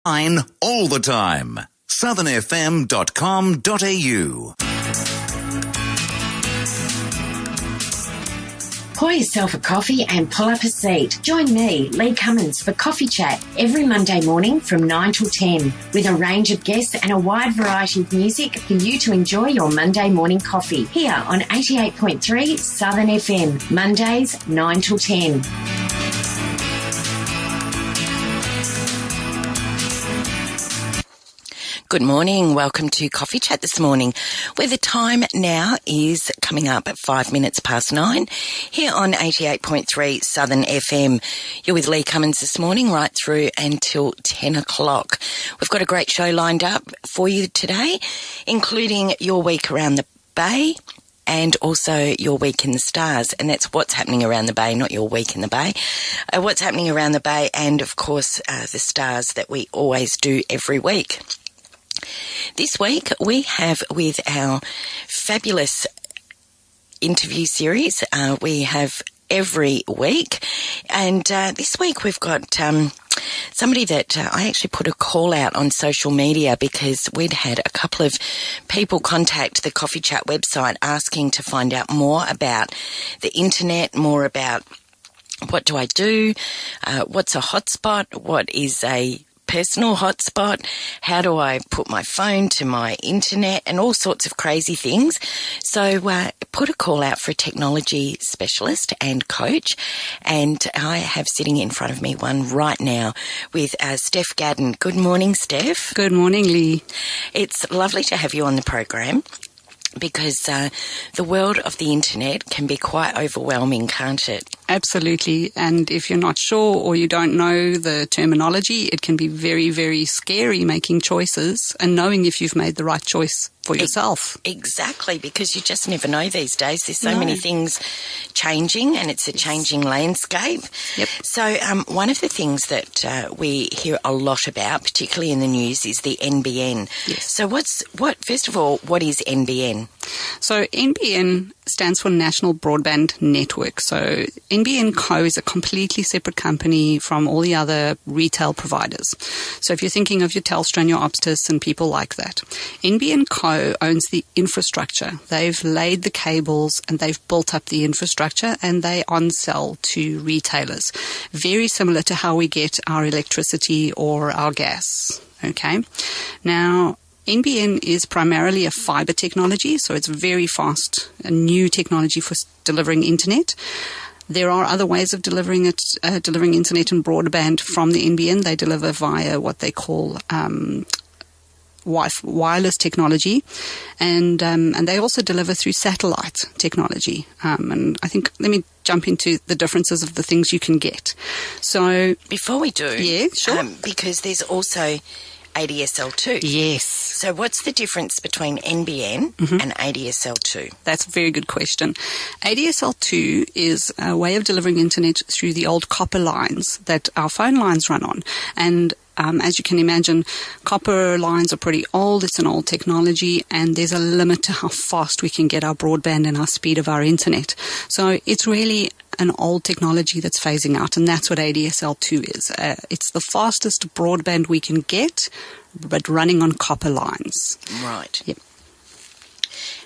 all the time. southernfm.com.au. Pour yourself a coffee and pull up a seat. Join me, Lee Cummins, for Coffee Chat every Monday morning from 9 till 10 with a range of guests and a wide variety of music for you to enjoy your Monday morning coffee here on 88.3 Southern FM, Mondays 9 till 10. Good morning. Welcome to Coffee Chat this morning, where the time now is coming up at 5 minutes past 9 here on 88.3 Southern FM. You're with Lee Cummins this morning right through until 10 o'clock. We've got a great show lined up for you today, including your week around the Bay and also your week in the stars. And that's what's happening around the Bay, not your week in the Bay. What's happening around the Bay and, of course, the stars that we always do every week. This week we have with our fabulous interview series, we have every week, and this week we've got somebody that I actually put a call out on social media because we'd had a couple of people contact the Coffee Chat website asking to find out more about the internet, more about what do I do, what's a hotspot, what is a personal hotspot, how do I put my phone to my internet, and all sorts of crazy things. So put a call out for a technology specialist and coach, and I have sitting in front of me one right now with Steph Gadden. Good morning, Steph. Good morning, Lee. It's lovely to have you on the program, because the world of the internet can be quite overwhelming, can't it? Absolutely. And if you're not sure or you don't know the terminology, it can be very, very scary making choices and knowing if you've made the right choice for yourself. Exactly, because you just never know these days. There's so many things changing, and it's a changing landscape. Yep. So one of the things that we hear a lot about, particularly in the news, is the NBN. Yes. So first of all, what is NBN? So NBN stands for National Broadband Network. So NBN Co. is a completely separate company from all the other retail providers. So if you're thinking of your Telstra and your Optus and people like that, NBN Co. owns the infrastructure. They've laid the cables and they've built up the infrastructure, and they on-sell to retailers. Very similar to how we get our electricity or our gas. Okay. Now, NBN is primarily a fiber technology, so it's very fast, a new technology for delivering internet. There are other ways of delivering internet and broadband from the NBN. They deliver via what they call wireless technology, and they also deliver through satellite technology. And I think, let me jump into the differences of the things you can get. So before we do, yeah, sure, because there's also ADSL2. Yes. So what's the difference between NBN and ADSL2? That's a very good question. ADSL2 is a way of delivering internet through the old copper lines that our phone lines run on. And as you can imagine, copper lines are pretty old. It's an old technology, and there's a limit to how fast we can get our broadband and our speed of our internet. So it's really an old technology that's phasing out, and that's what ADSL2 is. It's the fastest broadband we can get, but running on copper lines. Right. Yep.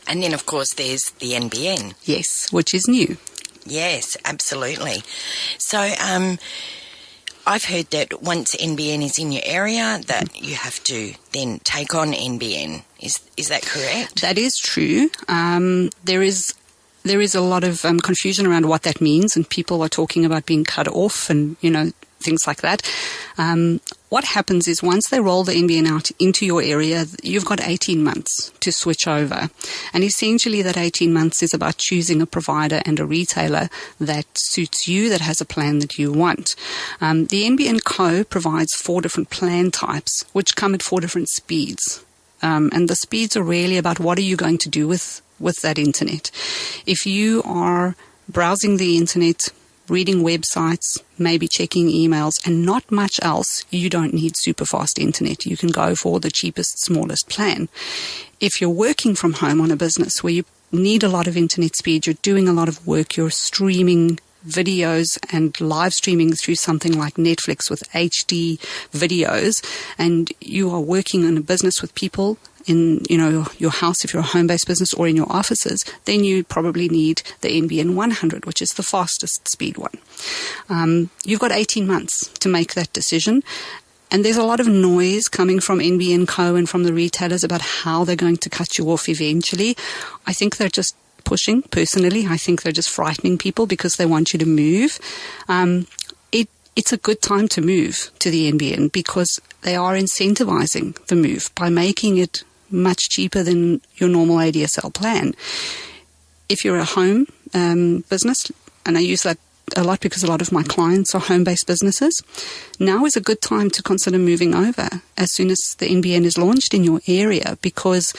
And then, of course, there's the NBN. Yes, which is new. Yes, absolutely. So, I've heard that once NBN is in your area, that you have to then take on NBN. Is that correct? That is true. There is a lot of confusion around what that means, and people are talking about being cut off and, things like that. What happens is once they roll the NBN out into your area, you've got 18 months to switch over. And essentially that 18 months is about choosing a provider and a retailer that suits you, that has a plan that you want. The NBN Co. provides 4 different plan types, which come at 4 different speeds. And the speeds are really about what are you going to do with that internet. If you are browsing the internet, reading websites, maybe checking emails, and not much else, you don't need super fast internet. You can go for the cheapest, smallest plan. If you're working from home on a business where you need a lot of internet speed, you're doing a lot of work, you're streaming videos and live streaming through something like Netflix with HD videos, and you are working in a business with people in, your house, if you're a home-based business, or in your offices, then you probably need the NBN 100, which is the fastest speed one. You've got 18 months to make that decision. And there's a lot of noise coming from NBN Co. and from the retailers about how they're going to cut you off eventually. I think they're just pushing, personally. I think they're just frightening people because they want you to move. It's a good time to move to the NBN because they are incentivizing the move by making it much cheaper than your normal ADSL plan. If you're a home business, and I use that a lot because a lot of my clients are home-based businesses, now is a good time to consider moving over as soon as the NBN is launched in your area, because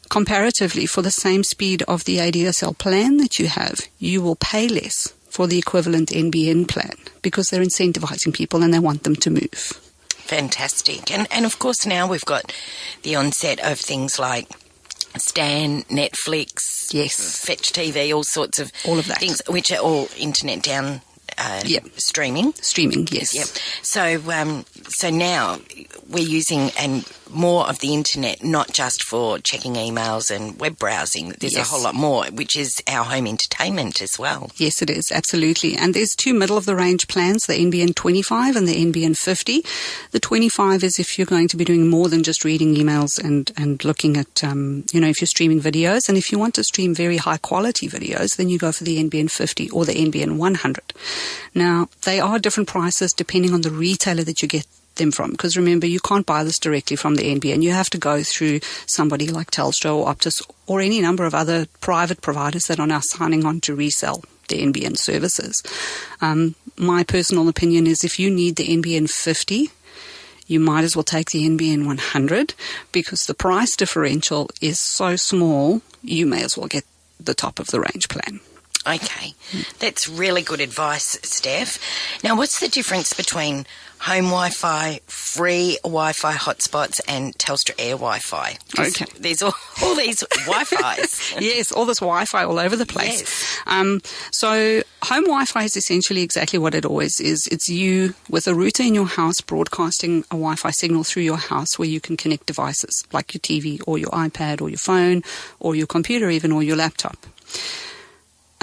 comparatively, for the same speed of the ADSL plan that you have, you will pay less for the equivalent NBN plan because they're incentivizing people and they want them to move. Fantastic. And of course now we've got the onset of things like Stan, Netflix, yes, Fetch TV, all sorts of that things, which are all internet down streaming. Streaming, yes. Yep. So now we're using and more of the internet, not just for checking emails and web browsing. There's a whole lot more, which is our home entertainment as well. Yes, it is, absolutely. And there's two middle-of-the-range plans, the NBN 25 and the NBN 50. The 25 is if you're going to be doing more than just reading emails and looking at, if you're streaming videos. And if you want to stream very high-quality videos, then you go for the NBN 50 or the NBN 100. Now, they are different prices depending on the retailer that you get them from, because remember, you can't buy this directly from the NBN. You have to go through somebody like Telstra or Optus or any number of other private providers that are now signing on to resell the NBN services. My personal opinion is if you need the NBN 50, you might as well take the NBN 100 because the price differential is so small, you may as well get the top of the range plan. Okay, that's really good advice, Steph. Now, what's the difference between home Wi-Fi, free Wi-Fi hotspots, and Telstra Air Wi-Fi? Okay. There's all these Wi-Fis. Yes, all this Wi-Fi all over the place. Yes. So home Wi-Fi is essentially exactly what it always is. It's you with a router in your house broadcasting a Wi-Fi signal through your house where you can connect devices like your TV or your iPad or your phone or your computer even or your laptop.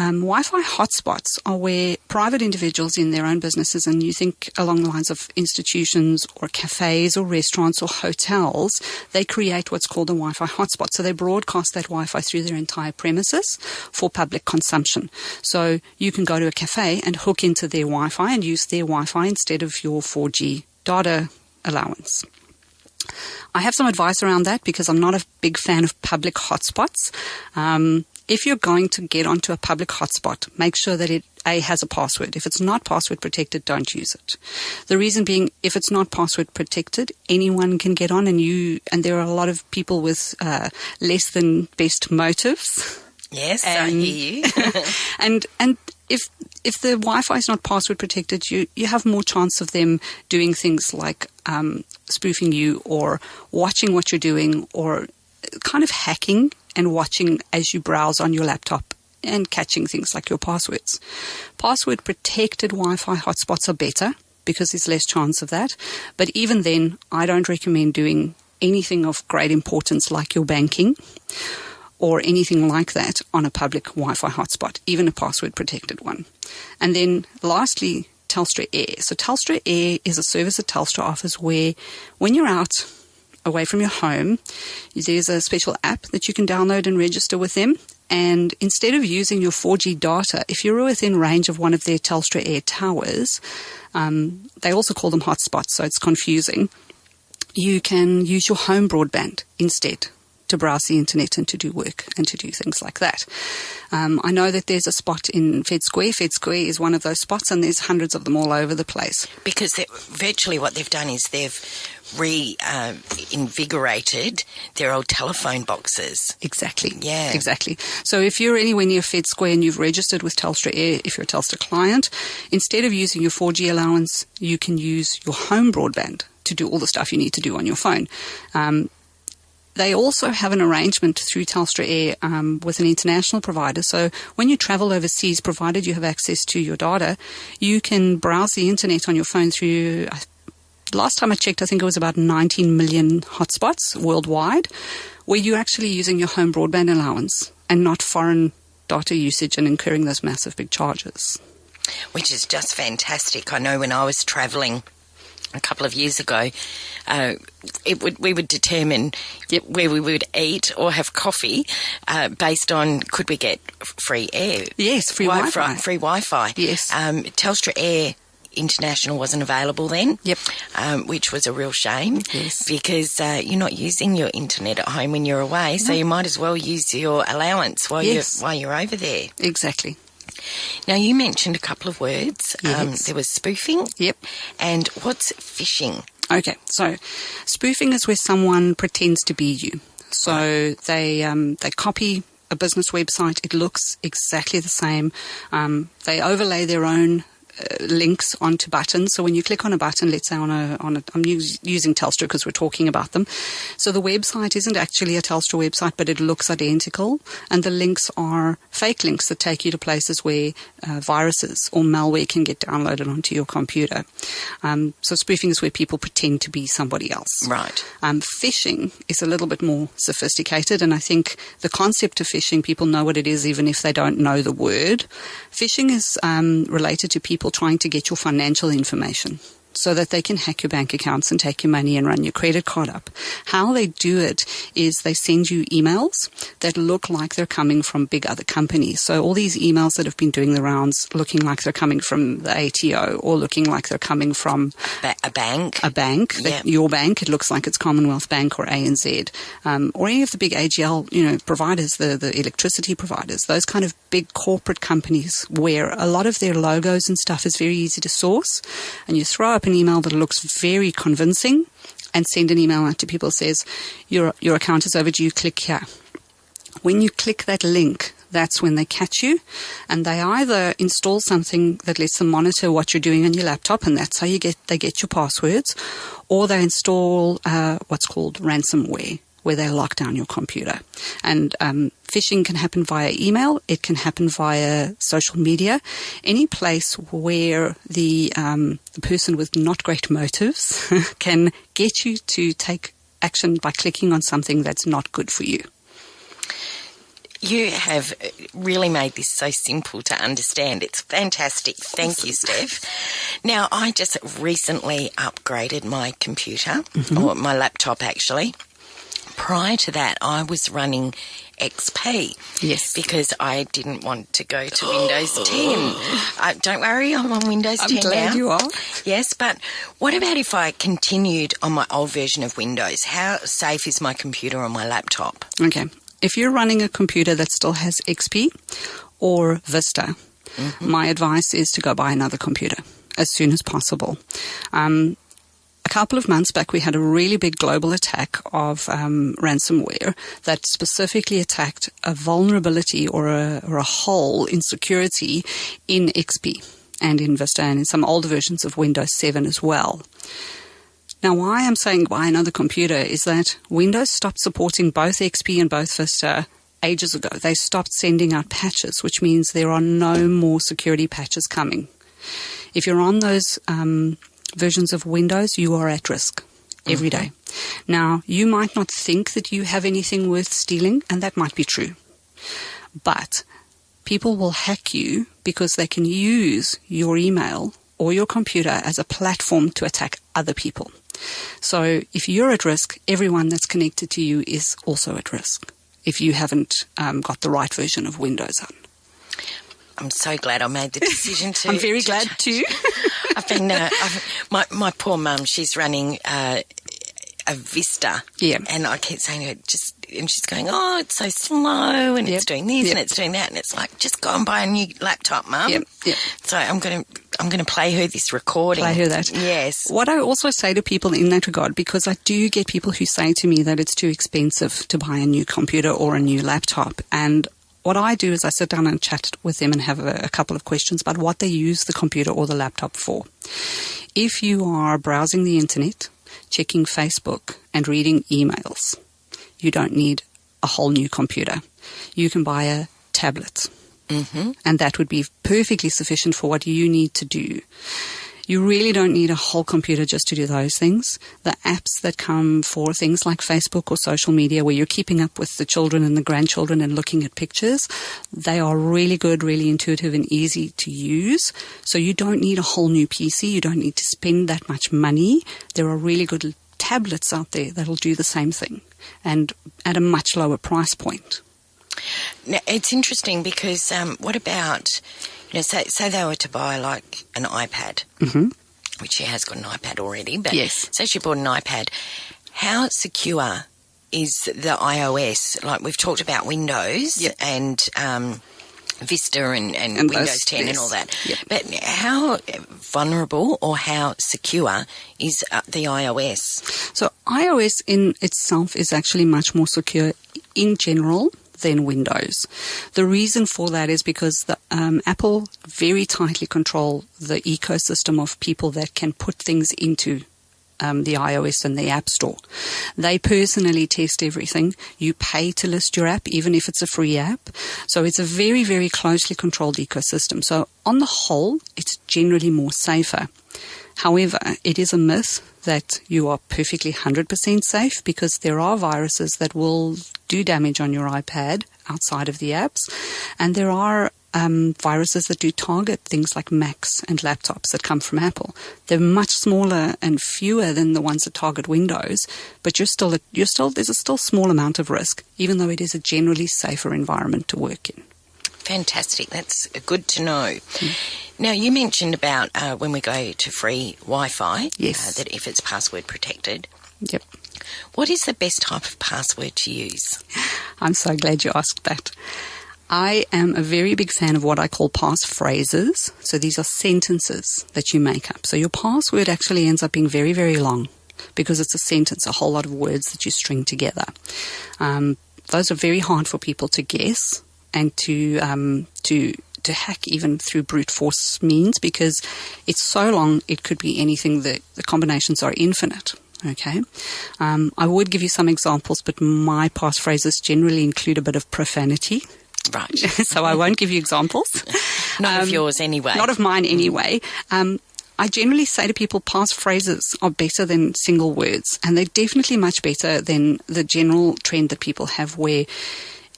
Wi-Fi hotspots are where private individuals in their own businesses, and you think along the lines of institutions or cafes or restaurants or hotels, they create what's called a Wi-Fi hotspot. So they broadcast that Wi-Fi through their entire premises for public consumption. So you can go to a cafe and hook into their Wi-Fi and use their Wi-Fi instead of your 4G data allowance. I have some advice around that because I'm not a big fan of public hotspots. If you're going to get onto a public hotspot, make sure that it has a password. If it's not password protected, don't use it. The reason being, if it's not password protected, anyone can get on, and there are a lot of people with less than best motives. Yes, I hear you. and if the Wi-Fi is not password protected, you have more chance of them doing things like spoofing you or watching what you're doing or kind of hacking and watching as you browse on your laptop and catching things like your passwords. Password-protected Wi-Fi hotspots are better because there's less chance of that. But even then, I don't recommend doing anything of great importance like your banking or anything like that on a public Wi-Fi hotspot, even a password-protected one. And then lastly, Telstra Air. So Telstra Air is a service that Telstra offers where when you're out away from your home, there's a special app that you can download and register with them. And instead of using your 4G data, if you're within range of one of their Telstra Air towers, they also call them hotspots, so it's confusing. You can use your home broadband instead to browse the internet and to do work and to do things like that. I know that there's a spot in Fed Square. Fed Square is one of those spots, and there's hundreds of them all over the place. Because virtually what they've done is they've reinvigorated their old telephone boxes. Exactly. Yeah. Exactly. So if you're anywhere near Fed Square and you've registered with Telstra Air, if you're a Telstra client, instead of using your 4G allowance, you can use your home broadband to do all the stuff you need to do on your phone. They also have an arrangement through Telstra Air with an international provider. So when you travel overseas, provided you have access to your data, you can browse the internet on your phone through, last time I checked, I think it was about 19 million hotspots worldwide, where you're actually using your home broadband allowance and not foreign data usage and incurring those massive big charges. Which is just fantastic. I know when I was travelling a couple of years ago, we would determine where we would eat or have coffee based on could we get free air. Yes, free Wi-Fi. Free Wi-Fi. Yes. Telstra Air International wasn't available then. Yep. Which was a real shame. Yes. Because you're not using your internet at home when you're away, so you might as well use your allowance while you're over there. Exactly. Now, you mentioned a couple of words. Yes. There was spoofing. Yep. And what's phishing? Okay, so spoofing is where someone pretends to be you. So they copy a business website. It looks exactly the same. They overlay their own links onto buttons. So when you click on a button, let's say I'm using Telstra because we're talking about them. So the website isn't actually a Telstra website, but it looks identical. And the links are fake links that take you to places where viruses or malware can get downloaded onto your computer. So spoofing is where people pretend to be somebody else. Right. Phishing is a little bit more sophisticated, and I think the concept of phishing, people know what it is even if they don't know the word. Phishing is related to people trying to get your financial information so that they can hack your bank accounts and take your money and run your credit card up. How they do it is they send you emails that look like they're coming from big other companies. So all these emails that have been doing the rounds looking like they're coming from the ATO or looking like they're coming from a bank. A bank, Yeah. Your bank, it looks like it's Commonwealth Bank or ANZ, or any of the big AGL, providers, the electricity providers, those kind of big corporate companies where a lot of their logos and stuff is very easy to source, and you throw up an email that looks very convincing and send an email out to people that says, your account is overdue, click here. When you click that link, that's when they catch you, and they either install something that lets them monitor what you're doing on your laptop, and that's how they get your passwords, or they install what's called ransomware, where they lock down your computer. And phishing can happen via email. It can happen via social media. Any place where the person with not great motives can get you to take action by clicking on something that's not good for you. You have really made this so simple to understand. It's fantastic. Thank you, Steph. Now, I just recently upgraded my computer, or my laptop actually. Prior to that, I was running XP. Yes. Because I didn't want to go to Windows 10. Don't worry, I'm on Windows 10 now. I'm glad you are. Yes, but what about if I continued on my old version of Windows? How safe is my computer on my laptop? Okay. If you're running a computer that still has XP or Vista, my advice is to go buy another computer as soon as possible. A couple of months back, we had a really big global attack of ransomware that specifically attacked a vulnerability or a hole in security in XP and in Vista and in some older versions of Windows 7 as well. Now, why I'm saying buy another computer is that Windows stopped supporting both XP and both Vista ages ago. They stopped sending out patches, which means there are no more security patches coming. If you're on those versions of Windows, you are at risk every day. Now, you might not think that you have anything worth stealing, and that might be true. But people will hack you because they can use your email or your computer as a platform to attack other people. So if you're at risk, everyone that's connected to you is also at risk if you haven't got the right version of Windows on. I'm so glad I made the decision to... I'm very glad too. I've been... my poor mum, she's running a Vista. Yeah. And I keep saying to her, and she's going, oh, it's so slow, and it's doing this, and it's doing that, and it's like, just go and buy a new laptop, Mum. Yep. So I'm going to play her this recording. Play her that. Yes. What I also say to people in that regard, because I do get people who say to me that it's too expensive to buy a new computer or a new laptop, and what I do is I sit down and chat with them and have a couple of questions about what they use the computer or the laptop for. If you are browsing the internet, checking Facebook and reading emails, you don't need a whole new computer. You can buy a tablet. Mm-hmm. And that would be perfectly sufficient for what you need to do. You really don't need a whole computer just to do those things. The apps that come for things like Facebook or social media where you're keeping up with the children and the grandchildren and looking at pictures, they are really good, really intuitive and easy to use. So you don't need a whole new PC. You don't need to spend that much money. There are really good tablets out there that'll do the same thing and at a much lower price point. Now, it's interesting because what about, say they were to buy like an iPad, mm-hmm. which she has got an iPad already, but yes. Say she bought an iPad. How secure is the iOS? Like we've talked about Windows yep. and Vista and Windows 10 yes. and all that. Yep. But how vulnerable or how secure is the iOS? So iOS in itself is actually much more secure in general than Windows. The reason for that is because Apple very tightly control the ecosystem of people that can put things into the iOS and the App Store. They personally test everything. You pay to list your app, even if it's a free app. So it's a very, very closely controlled ecosystem. So on the whole, it's generally more safer. However, it is a myth that you are perfectly 100% safe because there are viruses that will do damage on your iPad outside of the apps. And there are viruses that do target things like Macs and laptops that come from Apple. They're much smaller and fewer than the ones that target Windows, but there's a still small amount of risk, even though it is a generally safer environment to work in. Fantastic. That's good to know. Now, you mentioned about when we go to free Wi-Fi, yes. That if it's password protected. Yep. What is the best type of password to use? I'm so glad you asked that. I am a very big fan of what I call passphrases. So these are sentences that you make up. So your password actually ends up being very, very long because it's a sentence, a whole lot of words that you string together. Those are very hard for people to guess and to hack even through brute force means because it's so long it could be anything. The combinations are infinite. Okay. I would give you some examples, but my passphrases generally include a bit of profanity. Right. So I won't give you examples. Not of yours anyway. Not of mine anyway. I generally say to people passphrases are better than single words, and they're definitely much better than the general trend that people have where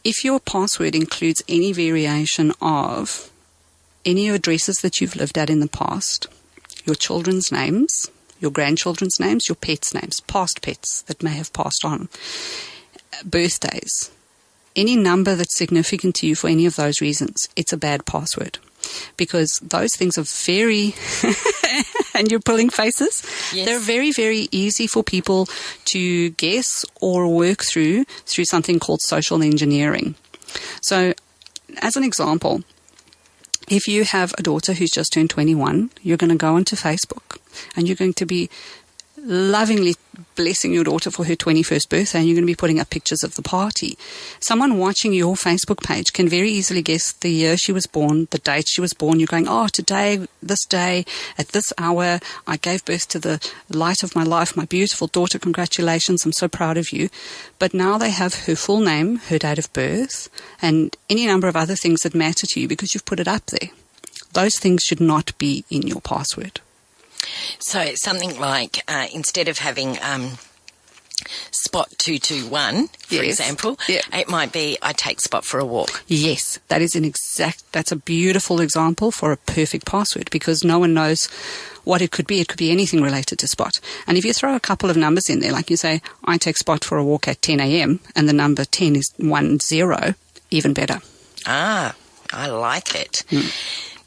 if your password includes any variation of any addresses that you've lived at in the past, your children's names, your grandchildren's names, your pets' names, past pets that may have passed on, birthdays, any number that's significant to you for any of those reasons, it's a bad password. Because those things are very, and you're pulling faces, yes. They're very, very easy for people to guess or work through something called social engineering. So, as an example, if you have a daughter who's just turned 21, you're going to go onto Facebook and you're going to be lovingly blessing your daughter for her 21st birthday and you're going to be putting up pictures of the party. Someone watching your Facebook page can very easily guess the year she was born, the date she was born. You're going, today, this day, at this hour, I gave birth to the light of my life, my beautiful daughter. Congratulations, I'm so proud of you. But now they have her full name, her date of birth, and any number of other things that matter to you because you've put it up there. Those things should not be in your password. So something like instead of having Spot 221, for yes. example, yeah. It might be I take Spot for a walk. Yes, that's a beautiful example for a perfect password because no one knows what it could be. It could be anything related to Spot. And if you throw a couple of numbers in there, like you say, I take Spot for a walk at 10 a.m. and the number 10 is 10, even better. Ah, I like it.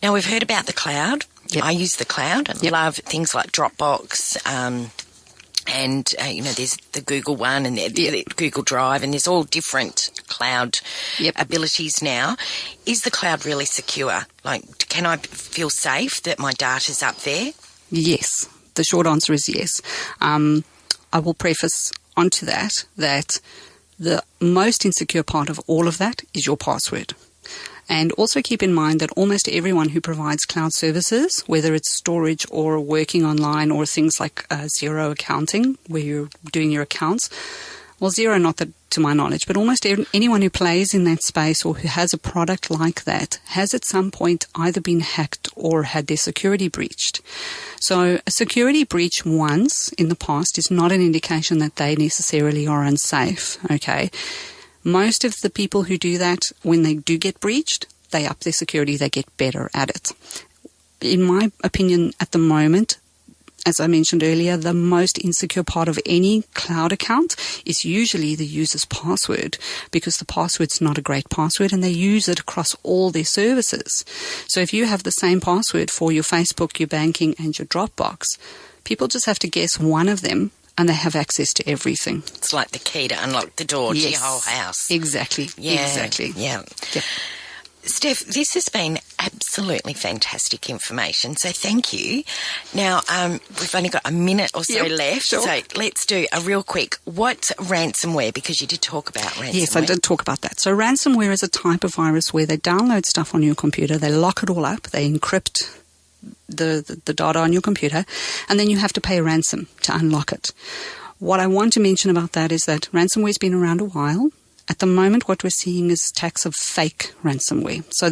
Now, we've heard about the cloud. Yep. I use the cloud. I love things like Dropbox and, there's the Google one and the Google Drive and there's all different cloud abilities now. Is the cloud really secure? Like, can I feel safe that my data's up there? Yes. The short answer is yes. I will preface onto that the most insecure part of all of that is your password. And also keep in mind that almost everyone who provides cloud services, whether it's storage or working online or things like zero accounting, where you're doing your accounts, Well, Xero, not that to my knowledge, but almost anyone who plays in that space or who has a product like that has at some point either been hacked or had their security breached. So a security breach once in the past is not an indication that they necessarily are unsafe, okay? Most of the people who do that, when they do get breached, they up their security, they get better at it. In my opinion, at the moment, as I mentioned earlier, the most insecure part of any cloud account is usually the user's password, because the password's not a great password and they use it across all their services. So if you have the same password for your Facebook, your banking and your Dropbox, people just have to guess one of them and they have access to everything. It's like the key to unlock the door to your whole house. Exactly. Yeah. Exactly. Yeah. Yep. Steph, this has been absolutely fantastic information, so thank you. Now, we've only got a minute or so left, sure. So let's do a real quick. What's ransomware? Because you did talk about ransomware. Yes, I did talk about that. So ransomware is a type of virus where they download stuff on your computer, they lock it all up, they encrypt the data on your computer, and then you have to pay a ransom to unlock it. What I want to mention about that is that ransomware has been around a while. At the moment, what we're seeing is attacks of fake ransomware. So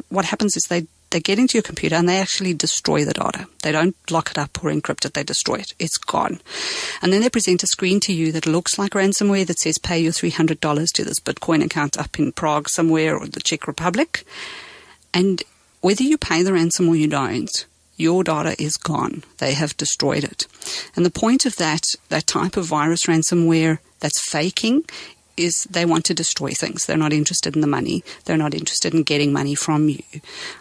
what happens is they get into your computer and they actually destroy the data. They don't lock it up or encrypt it, they destroy it. It's gone. And then they present a screen to you that looks like ransomware that says pay your $300 to this Bitcoin account up in Prague somewhere or the Czech Republic. And whether you pay the ransom or you don't, your data is gone. They have destroyed it. And the point of that type of virus ransomware that's faking is they want to destroy things. They're not interested in the money. They're not interested in getting money from you.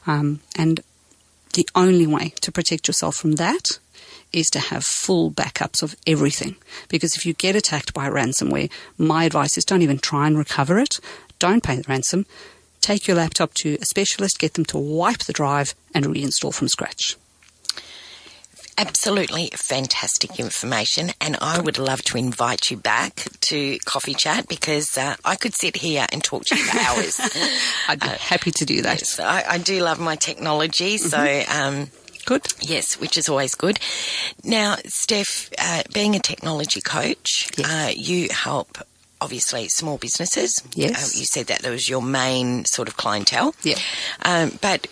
And the only way to protect yourself from that is to have full backups of everything. Because if you get attacked by ransomware, my advice is don't even try and recover it. Don't pay the ransom. Take your laptop to a specialist, get them to wipe the drive and reinstall from scratch. Absolutely fantastic information, and I would love to invite you back to Coffee Chat because I could sit here and talk to you for hours. I'd be happy to do that. Yes, I do love my technology, so good. Yes, which is always good. Now, Steph, being a technology coach, yes. You help obviously small businesses. Yes. You said that was your main sort of clientele. Yeah. But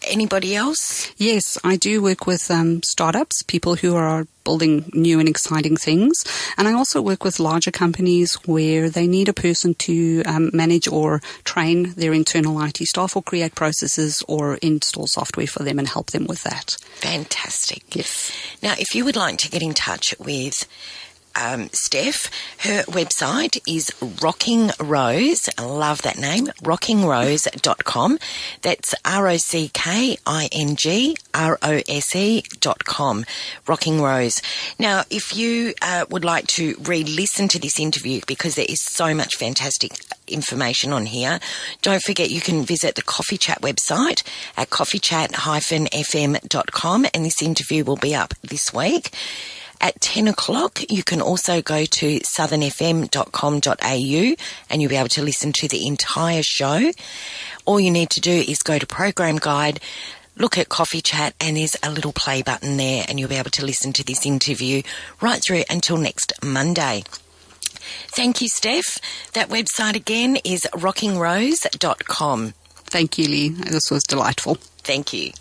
anybody else? Yes, I do work with startups, people who are building new and exciting things. And I also work with larger companies where they need a person to manage or train their internal IT staff or create processes or install software for them and help them with that. Fantastic. Yes. Now, if you would like to get in touch with Steph, her website is Rocking Rose. I love that name, rockingrose.com. That's ROCKINGROSE.com, Rocking Rose. Now, if you would like to re-listen to this interview, because there is so much fantastic information on here, don't forget you can visit the Coffee Chat website at coffeechat-fm.com, and this interview will be up this week. At 10 o'clock, you can also go to southernfm.com.au and you'll be able to listen to the entire show. All you need to do is go to Program Guide, look at Coffee Chat, and there's a little play button there and you'll be able to listen to this interview right through until next Monday. Thank you, Steph. That website again is rockingrose.com. Thank you, Lee. This was delightful. Thank you.